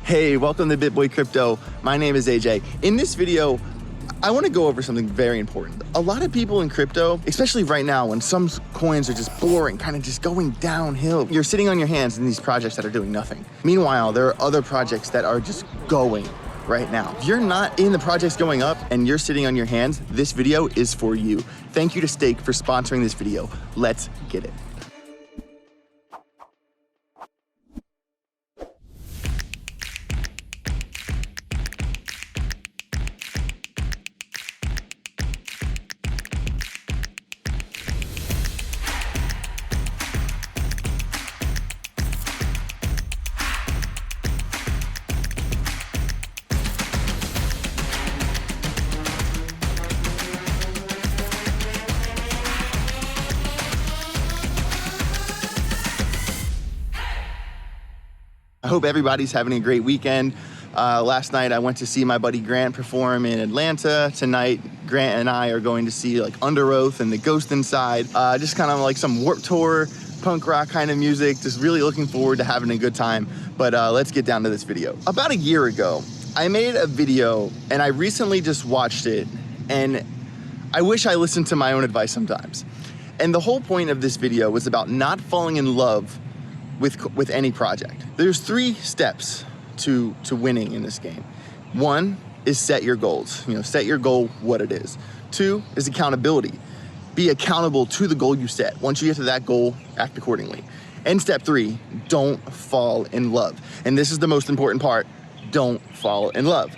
Hey, welcome to BitBoy Crypto. My name is AJ. In this video, I want to go over something very important. A lot of people in crypto, especially right now when some coins are just boring, kind of just going downhill, you're sitting on your hands in these projects that are doing nothing. Meanwhile, there are other projects that are just going right now. If you're not in the projects going up and you're sitting on your hands, this video is for you. Thank you to Stake for sponsoring this video. Let's get it. I hope everybody's having a great weekend. Last night I went to see my buddy Grant perform in Atlanta. Tonight, Grant and I are going to see like Under Oath and The Ghost Inside. Just kind of like some Warped Tour, punk rock kind of music. Just really looking forward to having a good time. But let's get down to this video. About a year ago, I made a video and I recently just watched it, and I wish I listened to my own advice sometimes. And the whole point of this video was about not falling in love with any project. There's 3 steps to winning in this game. 1 is set your goals. Set your goal what it is. 2 is accountability. Be accountable to the goal you set. Once you get to that goal, act accordingly. And step 3, don't fall in love. And this is the most important part. Don't fall in love.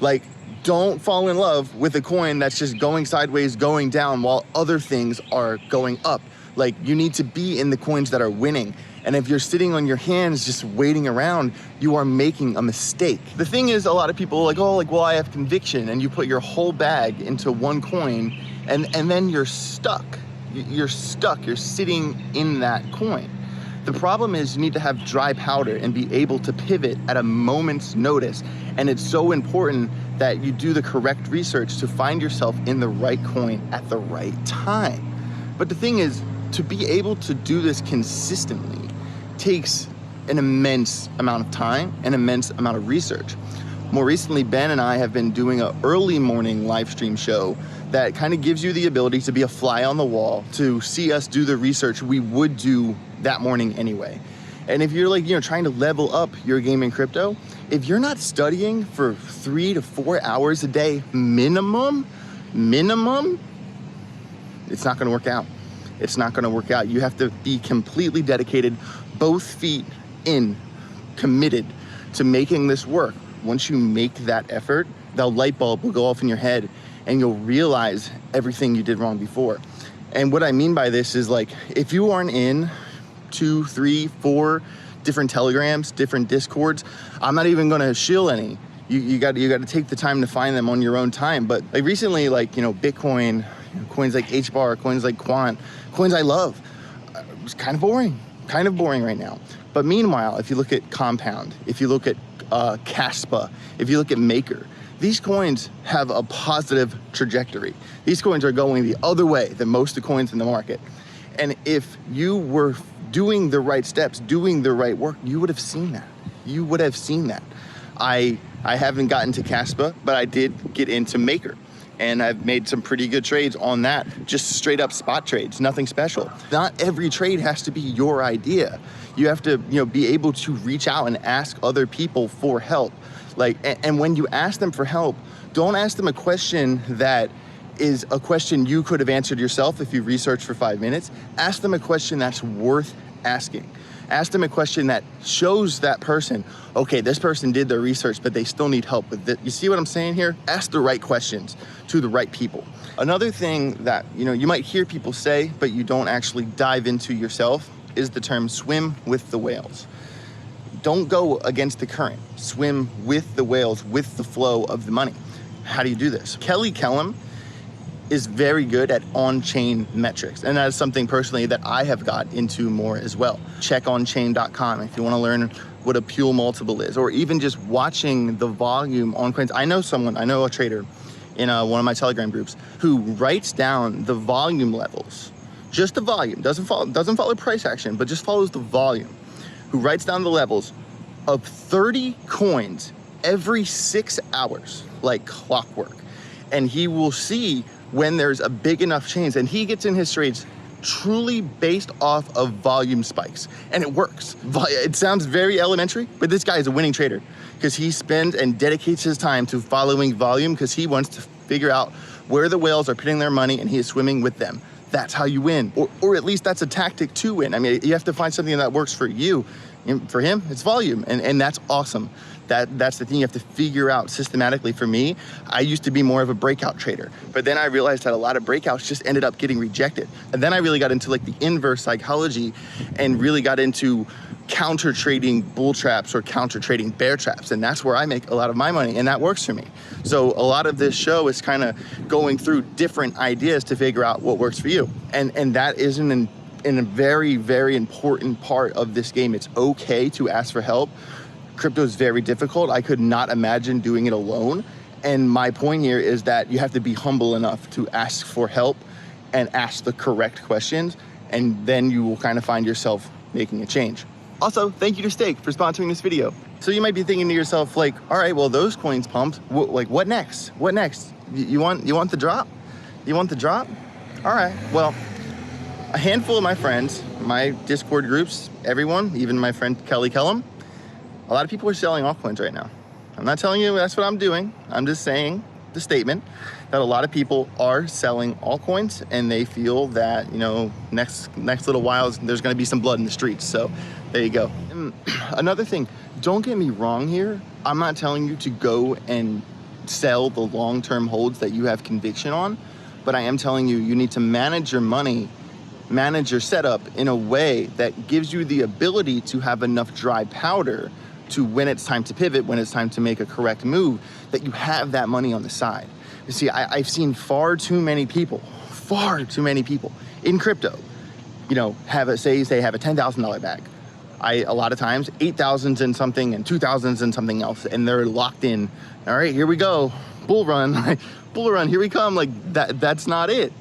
Like, don't fall in love with a coin that's just going sideways, going down while other things are going up. Like, you need to be in the coins that are winning. And if you're sitting on your hands just waiting around, you are making a mistake. The thing is, a lot of people are like, oh, well, I have conviction, and you put your whole bag into one coin, and then you're stuck. You're stuck, you're sitting in that coin. The problem is you need to have dry powder and be able to pivot at a moment's notice. And it's so important that you do the correct research to find yourself in the right coin at the right time. But the thing is, to be able to do this consistently takes an immense amount of time, an immense amount of research. More recently, Ben and I have been doing an early morning live stream show that kind of gives you the ability to be a fly on the wall, to see us do the research we would do that morning anyway. And if you're like, trying to level up your game in crypto, if you're not studying for 3 to 4 hours a day minimum, it's not gonna work out. It's not gonna work out. You have to be completely dedicated, both feet in, committed to making this work. Once you make that effort, the light bulb will go off in your head and you'll realize everything you did wrong before. And what I mean by this is, like, if you aren't in 2, 3, 4 different Telegrams, different Discords, I'm not even gonna shill any. You got to take the time to find them on your own time. But like recently, like, Bitcoin, coins like HBAR, coins like Quant, coins I love, it's kind of boring right now. But meanwhile, if you look at Compound, if you look at Caspa, if you look at Maker, these coins have a positive trajectory. These coins are going the other way than most of the coins in the market. And if you were doing the right steps, doing the right work, you would have seen that. You would have seen that. I haven't gotten to Caspa, but I did get into Maker. And I've made some pretty good trades on that, just straight up spot trades, nothing special. Not every trade has to be your idea. You have to, be able to reach out and ask other people for help. Like, and when you ask them for help, don't ask them a question that is a question you could have answered yourself if you researched for 5 minutes. Ask them a question that's worth asking. Ask them a question that shows that person, okay, this person did their research, but they still need help with it. You see what I'm saying here? Ask the right questions to the right people. Another thing that, you might hear people say, but you don't actually dive into yourself, is the term swim with the whales. Don't go against the current. Swim with the whales, with the flow of the money. How do you do this? Kelly Kellum is very good at on-chain metrics. And that is something personally that I have got into more as well. Check onchain.com if you want to learn what a Pule multiple is, or even just watching the volume on coins. I know a trader in one of my Telegram groups who writes down the volume levels, just the volume, doesn't follow price action, but just follows the volume, who writes down the levels of 30 coins every 6 hours, like clockwork. And he will see when there's a big enough change, and he gets in his trades truly based off of volume spikes, and it works. It sounds very elementary, but this guy is a winning trader because he spends and dedicates his time to following volume because he wants to figure out where the whales are putting their money and he is swimming with them. That's how you win, or at least that's a tactic to win. I mean, you have to find something that works for you. And for him, it's volume, and that's awesome. That's the thing you have to figure out systematically. For me, I used to be more of a breakout trader, but then I realized that a lot of breakouts just ended up getting rejected. And then I really got into like the inverse psychology and really got into counter trading bull traps or counter trading bear traps. And that's where I make a lot of my money, and that works for me. So a lot of this show is kind of going through different ideas to figure out what works for you. And that is in a very, very important part of this game. It's okay to ask for help. Crypto is very difficult. I could not imagine doing it alone. And my point here is that you have to be humble enough to ask for help and ask the correct questions, and then you will kind of find yourself making a change. Also, thank you to Stake for sponsoring this video. So you might be thinking to yourself, like, all right, well, those coins pumped. Like, what next? What next? You want the drop? You want the drop? All right, well, a handful of my friends, my Discord groups, everyone, even my friend Kelly Kellum, a lot of people are selling altcoins right now. I'm not telling you that's what I'm doing. I'm just saying the statement that a lot of people are selling altcoins, and they feel that, you know, next little while there's going to be some blood in the streets. So there you go. And another thing, don't get me wrong here. I'm not telling you to go and sell the long-term holds that you have conviction on, but I am telling you, you need to manage your money, manage your setup in a way that gives you the ability to have enough dry powder to, when it's time to pivot, when it's time to make a correct move, that you have that money on the side. You see, I've seen far too many people in crypto, you know, have a, say have a $10,000 bag. A lot of times 8,000's in something and 2,000's in something else, and they're locked in. All right, here we go, bull run, bull run, here we come. Like that's not it.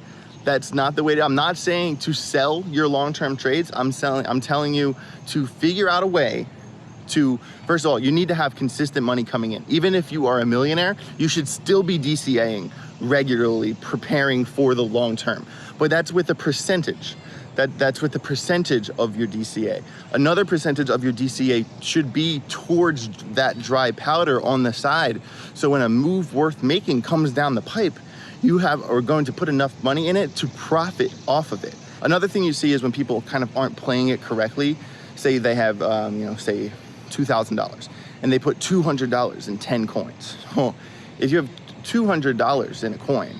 That's not the way to, I'm not saying to sell your long-term trades. I'm telling you to figure out a way to, first of all, you need to have consistent money coming in. Even if you are a millionaire, you should still be DCAing regularly, preparing for the long term. But that's with a percentage. That's with the percentage of your DCA. Another percentage of your DCA should be towards that dry powder on the side. So when a move worth making comes down the pipe, you are going to put enough money in it to profit off of it. Another thing you see is when people kind of aren't playing it correctly. Say they have, say $2,000, and they put $200 in 10 coins. Well, if you have $200 in a coin,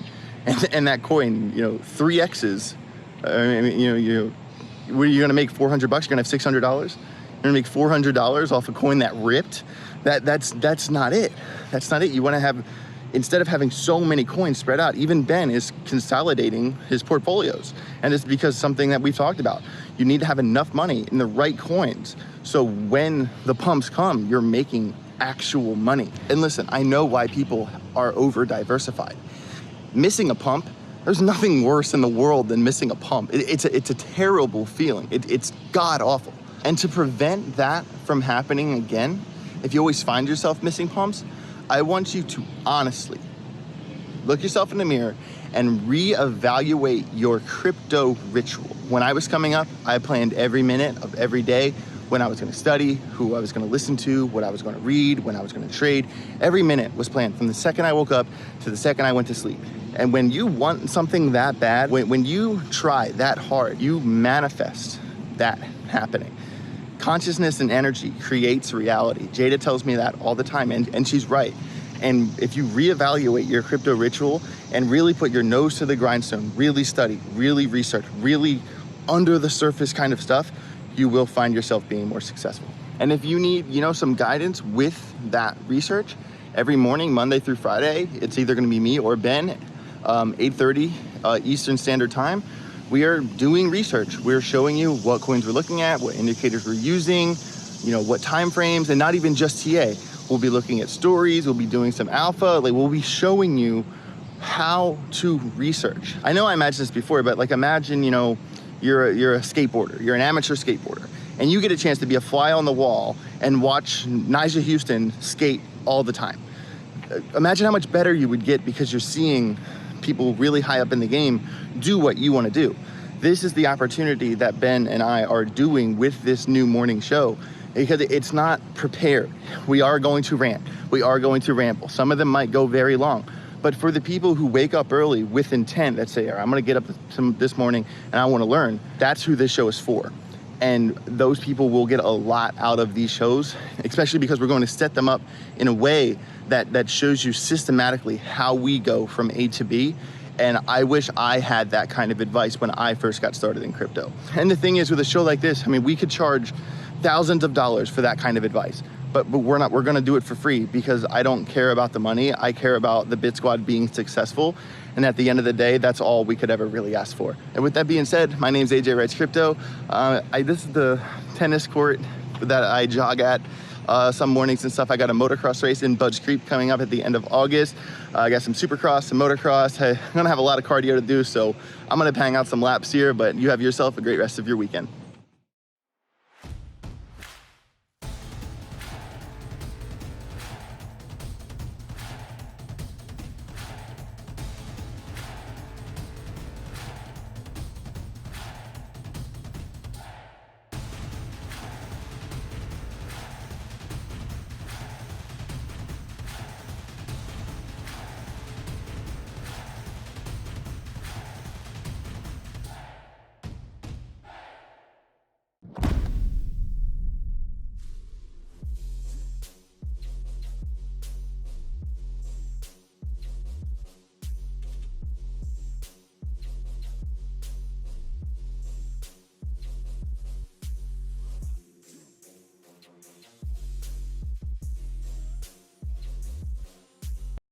and that coin, 3x's, you're gonna make $400. You're gonna have $600. You're gonna make $400 off a coin that ripped. That's not it. That's not it. You want to have, instead of having so many coins spread out, even Ben is consolidating his portfolios. And it's because something that we've talked about. You need to have enough money in the right coins, so when the pumps come, you're making actual money. And listen, I know why people are over diversified. Missing a pump, there's nothing worse in the world than missing a pump. It's a terrible feeling. It's god awful. And to prevent that from happening again, if you always find yourself missing pumps, I want you to honestly look yourself in the mirror and reevaluate your crypto ritual. When I was coming up, I planned every minute of every day, when I was gonna study, who I was gonna listen to, what I was gonna read, when I was gonna trade. Every minute was planned from the second I woke up to the second I went to sleep. And when you want something that bad, when you try that hard, you manifest that happening. Consciousness and energy creates reality. Jada tells me that all the time, and she's right. And if you reevaluate your crypto ritual and really put your nose to the grindstone, really study, really research, really under the surface kind of stuff, you will find yourself being more successful. And if you need, some guidance with that research, every morning, Monday through Friday, it's either gonna be me or Ben, 8:30 Eastern Standard Time. We are doing research. We're showing you what coins we're looking at, what indicators we're using, what time frames, and not even just TA. We'll be looking at stories, we'll be doing some alpha, we'll be showing you how to research. I know I imagined this before, but imagine, you're a skateboarder, you're an amateur skateboarder, and you get a chance to be a fly on the wall and watch Nyjah Huston skate all the time. Imagine how much better you would get because you're seeing people really high up in the game do what you want to do. This is the opportunity that Ben and I are doing with this new morning show, because it's not prepared. We are going to rant. We are going to ramble. Some of them might go very long. But for the people who wake up early with intent that say, I'm going to get up this morning and I want to learn, that's who this show is for. And those people will get a lot out of these shows, especially because we're going to set them up in a way that shows you systematically how we go from A to B. And I wish I had that kind of advice when I first got started in crypto. And the thing is, with a show like this, I mean, we could charge thousands of dollars for that kind of advice, but we're not. We're going to do it for free because I don't care about the money. I care about the BitSquad being successful. And at the end of the day, that's all we could ever really ask for. And with that being said, my name's AJ Writes Crypto. This is the tennis court that I jog at some mornings and stuff. I got a motocross race in Budge Creek coming up at the end of August. I got some supercross, some motocross. I'm gonna have a lot of cardio to do, so I'm gonna hang out some laps here, but you have yourself a great rest of your weekend.